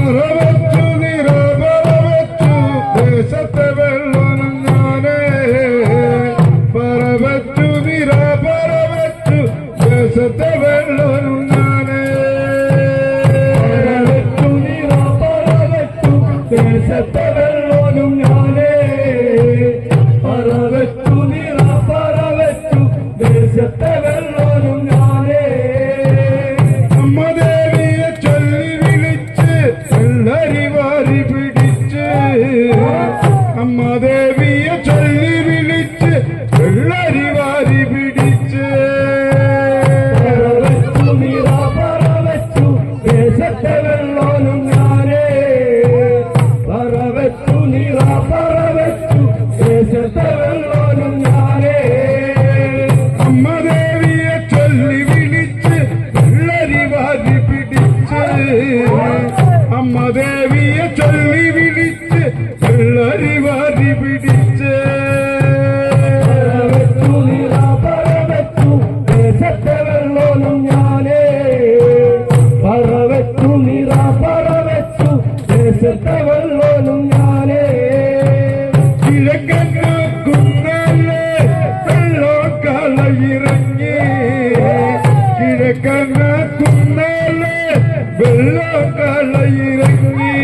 പറവച്ചു നിറ പറവച്ചു ദേശത്തെ വെള്ളോനും ഞാനേ പറവച്ചു നിറ പറവച്ചു ദേശത്തെ വെള്ളോനും ഞാനേ പറവച്ചു നിറ പറവച്ചു ദേശത്തെ വെള്ളോനും ഞാനേ പറവച്ചു നിറ പറവച്ചു ദേശത്തെ വെള്ളോനും ഞാനേ അമ്മദേവിയെ ചൊല്ലി വിളിച്ച് വെള്ളരി വാരി പിടിച്ച് അമ്മദേവിയെ ചൊല്ലി വിളിച്ച് വെള്ളരി വാരി പിടിച്ച് പറവച്ചു നിറ പറവച്ചു ദേശത്തെ വെള്ളോനും ഞാനേ പറവച്ചു നിറ പറവച്ചു ദേശത്തെ വെള്ളോനും ഞാനേ അമ്മദേവിയെ ചൊല്ലി വിളിച്ച് വെള്ളരി വാരി പിടിച്ച് അമ്മദേവിയെ ചൊല്ലി വിളിച്ച് വെള്ളരി വാരി പിടിച്ച് പറവച്ചു നിറ പറവച്ചു ദേശത്തെ വെള്ളോനും ഞാനേ പറവച്ചു നിറ പറവച്ചു ദേശത്തെ വെള്ളോനും ഞാനേ കിഴക്കൻ കുന്നല്ലേ വെള്ളോ കളയിറങ്ങി കിഴക്കൻ കുന്നല്ലേ വെള്ളോ കളയിറങ്ങി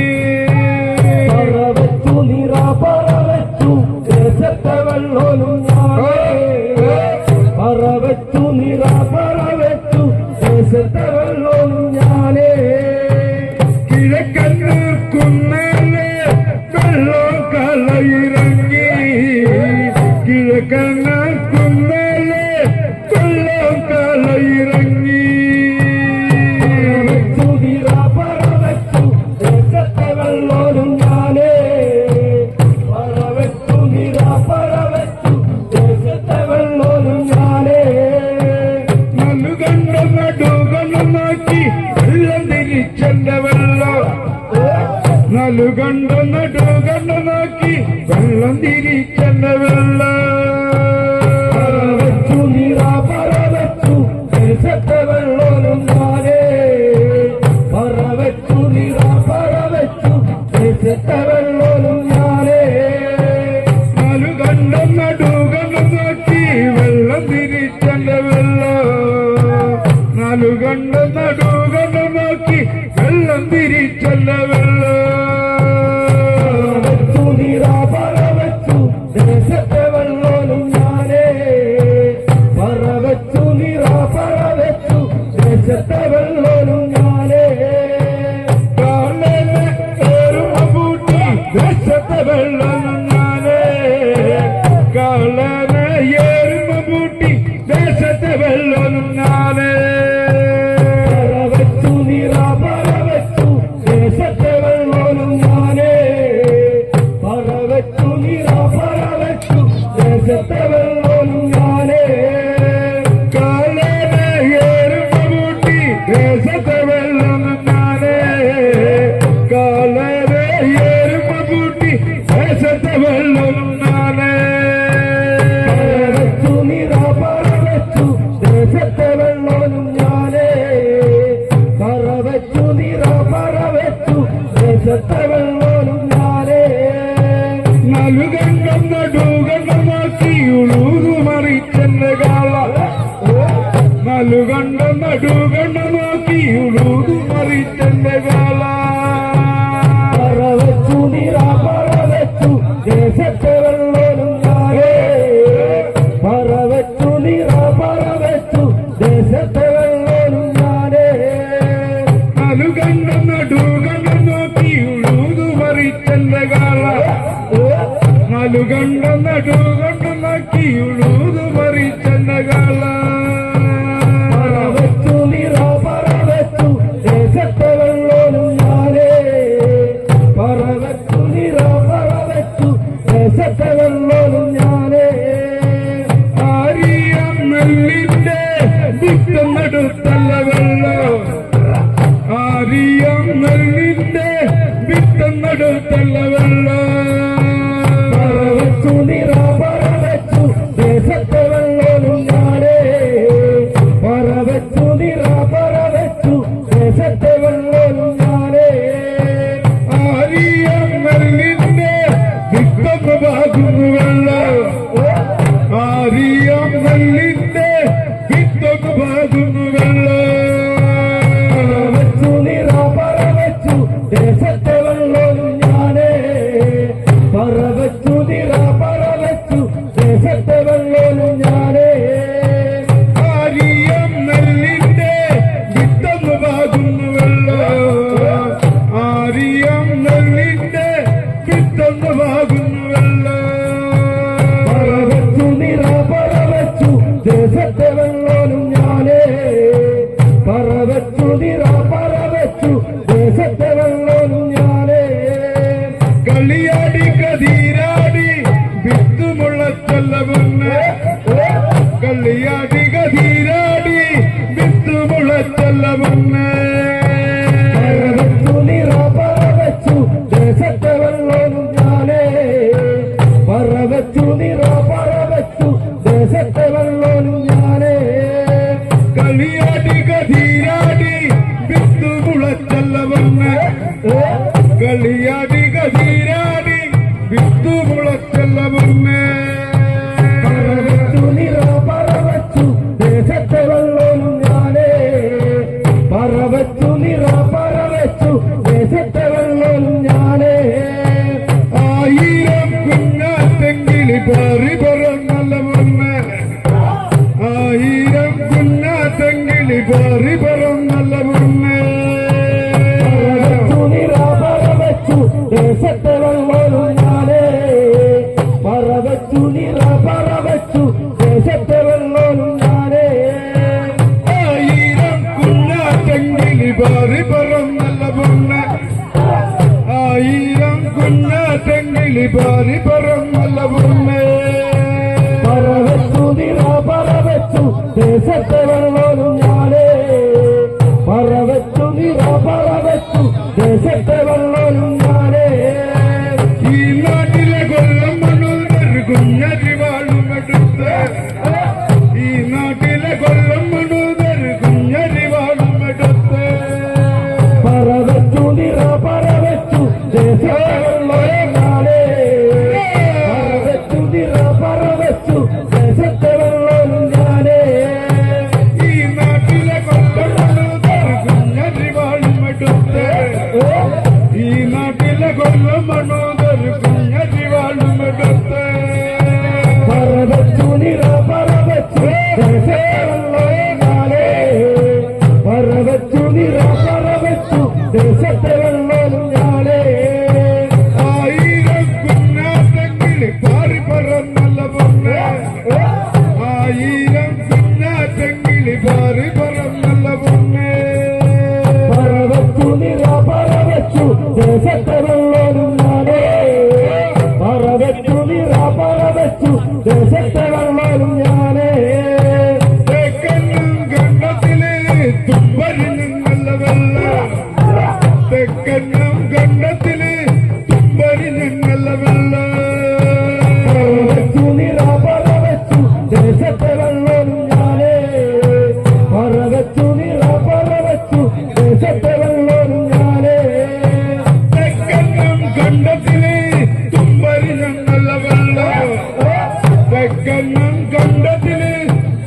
പറവച്ചു നിറ പറവച്ചു ദേശത്തെ വെള്ളോനും ഞാനേ പറവച്ചു നിറ പറവച്ചു ദേശത്തെ വെള്ളോനും ഞാനേ കിഴക്കൻ കുന്നല്ലേ വെള്ളോ കളയിറങ്ങി കിഴക്കൻ കുന്നല്ലേ വെള്ളോ കളയിറങ്ങി പറവച്ചു നിറ പറവച്ചു ദേശത്തെ വെള്ളോനും ഞാനേ പറവച്ചു നിറ പറവച്ചു ദേശത്തെ വെള്ളോനും ഞാനേ നലുകണ്ട നടുകണ്ണം നോക്കി വെള്ളം തിരിച്ചെന്റെ വെള്ളം നലുകണ്ട നടുകണ്ണം നോക്കി വെള്ളം തിരിച്ചെന്റെ വെള്ളം പറവച്ചു നിറ പറവച്ചു ദേശത്തെ വെള്ളോനും ഞാനേ പറവച്ചു നിറ പറവച്ചു ദേശത്തെ വെള്ളോനും ഞാനേ നലുകണ്ട നടുകണ്ണം നോക്കി വെള്ളം തിരിച്ചെന്റെ വെള്ളം നലുകണ്ട നടുകണ്ണം നോക്കി വെള്ളം തിരിച്ചെന്റെ വെള്ളം പറവച്ചു നിറ പറവച്ചു ദേശത്തെ വെള്ളോനും ഞാനേ പറവച്ചു നിറ പറവച്ചു ദേശത്തെ വെള്ളോനും ഞാനേ കാലനെ ഏറുമ പൂട്ടി ദേശത്തെ വെള്ളം ഞാനേ കാലനെ ഏറുമ പൂട്ടി ദേശത്തെ വെള്ളം ഞാനേ പറവച്ചു നിറ പറവച്ചു ദേശത്തെ വെള്ളോനും ഞാനേ പറവച്ചു നിറ പറവച്ചു ദേശത്തെ വെള്ളോനും ഞാനേ കാലനെ ഏറുമ പൂട്ടി ദേശത്തെ വെള്ളം ഞാനേ കാലനെ ഏറുമ പൂട്ടി ദേശത്തെ വെള്ളം ഞാനേ പറവച്ചു നിറ പറവച്ചു ദേശത്തെ വെള്ളോനും ഞാനേ പറവച്ചു നിറ പറവച്ചു ദേശത്തെ വെള്ളോനും ഞാനേ നലുകണ്ണം നടുകണ്ണം നോക്കി ഉളൂതു മറിച്ചെന്റെ കാള നലുകണ്ണം നടുകണ്ണം നോക്കി ഉളൂതു മറിച്ചെന്റെ കാള പറവച്ചു നിറ പറവച്ചു ദേശത്തെ വെള്ളോനും ഞാനേ പറവച്ചു നിറ പറവച്ചു ദേശത്തെ വെള്ളോനും ഞാനേ നലുകണ്ണം നടുകണ്ണം നോക്കി ഉളൂതു മറിച്ചെന്റെ കാള നലുകണ്ണം നടുകണ്ണം നോക്കി ഉളൂതു മറിച്ചെന്റെ കാള പറവച്ചു നിറ പറവച്ചു ദേശത്തെ വെള്ളോനും ഞാനേ പറവച്ചു നിറ പറവച്ചു ദേശത്തെ വെള്ളോനും ഞാനേ ആരിയം നെല്ലിന്റെ വിത്തെന്നെടുത്തല്ല വെള്ളം ആരിയം നെല്ലിന്റെ വിത്തെന്നെടുത്തല്ല വെള്ളം പറവച്ചു നിറ പറവച്ചു ദേശത്തെ വെള്ളോനും ഞാനേ പറവച്ചു നിറ പറവച്ചു ദേശത്തെ വെള്ളോനും ഞാനേ പൊന്നെ കളിയാടി കതിരാടി വിത്തു മുളച്ചല്ല പൊന്നെ പറവച്ചു നിറ പറവച്ചു ദേശത്തെ വെള്ളോലും ഞാനേ പറവച്ചു നിറ പറവച്ചു ദേശത്തെ വെള്ളോലും ഞാനേ ആയിരം കുഞ്ഞാത്തെങ്കിലി പാറി പറന്നല്ല പൊന്നെ ആയിരം കുഞ്ഞാത്തെങ്കിലി പാറി പറന്നല്ല പൊന്നെ പറവച്ചു നിറ പറവച്ചു ദേശത്തെ വെള്ളോലും ഞാനേ പറവച്ചു നിറ പറവച്ചു ദേശത്തെ വെള്ളോലും ഞാനേ ആയിരം കുഞ്ഞാത്തെങ്കിലി പാറി പറന്നല്ല പൊന്നെ ആയിരം കുഞ്ഞാത്തെങ്കിലി പാറി പറന്നല്ല പൊന്നെ പറവച്ചു നിറ പറവച്ചു ദേശത്തെ വെള്ളോലും ഞാനേ പറവച്ചു നിറ പറവച്ചു ദേശത്തെ വെള്ളോലും ഞാനേ ഈ നാട്ടിലെ കൊല്ലം മണ്ണൂർ കുഞ്ഞരിവാളുമെടുത്ത് ഈ നാട്ടിലെ കൊല്ലം മണ്ണൂർ കുഞ്ഞരിവാളുമെടുത്ത് പറവച്ചു നിറ പറവച്ചു ദേശത്തെ വെള്ളോലും ഞാനേ പറവച്ചു നിറ പറവച്ചു ദേശത്തെ വെള്ളോലും ഞാനേ ഈ നാട്ടിലെ കൊല്ലം മണ്ണൂർ കുഞ്ഞരിവാളുമെടുത്ത് ഈ നാട്ടിലെ കൊല്ലം മണ്ണൂർ കുഞ്ഞരിവാളുമെടുത്ത് പറവച്ചു നിറ പറവച്ചു ദേശത്തെ വെള്ളോലും ഞാനേ പറവച്ചു നിറ പറവച്ചു ദേശത്തെ വെള്ളോലും ഞാനേ ആയിരം കുഞ്ഞാത്തെങ്കിലി പാറി പറന്നല്ല പൊന്നെ ആയിരം കുഞ്ഞാത്തെങ്കിലി പാറി പറന്നല്ല പൊന്നെ പറവച്ചു നിറ പറവച്ചു ദേശത്തെ വെള്ളോലും ഞാനേ പറവച്ചു നിറ പറവച്ചു ദേശത്തെ വെള്ളോലും ഞാനേ തെക്കനും കണ്ടത്തിലെ തുമ്പരി നിന്നല്ല വെള്ള തെക്കനും കണ്ടത്തിലെ തുമ്പരി നിന്നല്ല വെള്ള പറവച്ചു നിറ പറവച്ചു ദേശത്തെ വെള്ളോലും ഞാനേ പറവച്ചു നിറ പറവച്ചു ദേശത്തെ വെള്ളോലും ഞാനേ തെക്കനും കണ്ടത്തിലെ തുമ്പരി നിന്നല്ല വെള്ള തെക്കനും കണ്ടത്തിലെ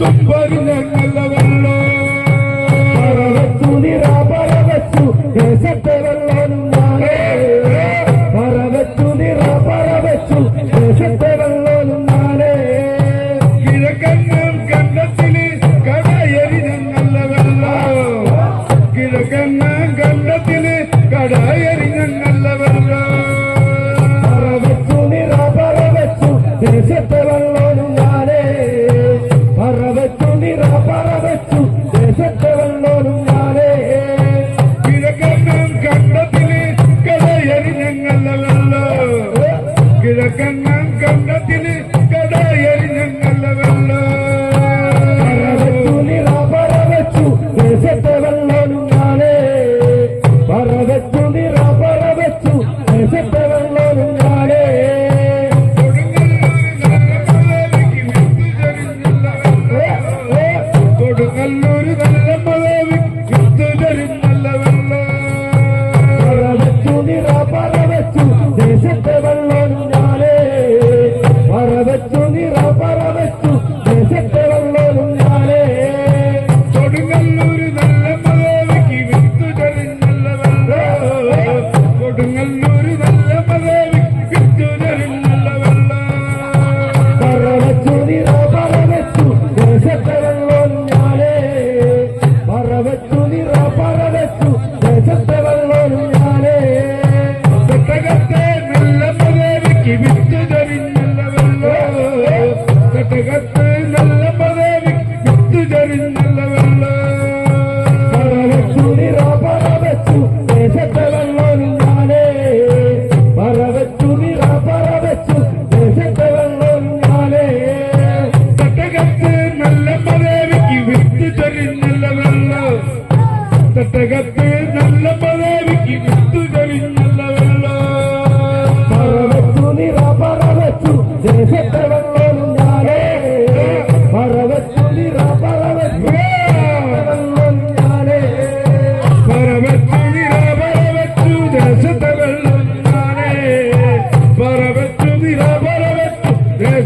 തുമ്പരി നിന്നല്ല വെള്ള പറവച്ചു നിറ പറവച്ചു ദേശത്തെ വെള്ളോലും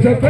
ദേശത്തെ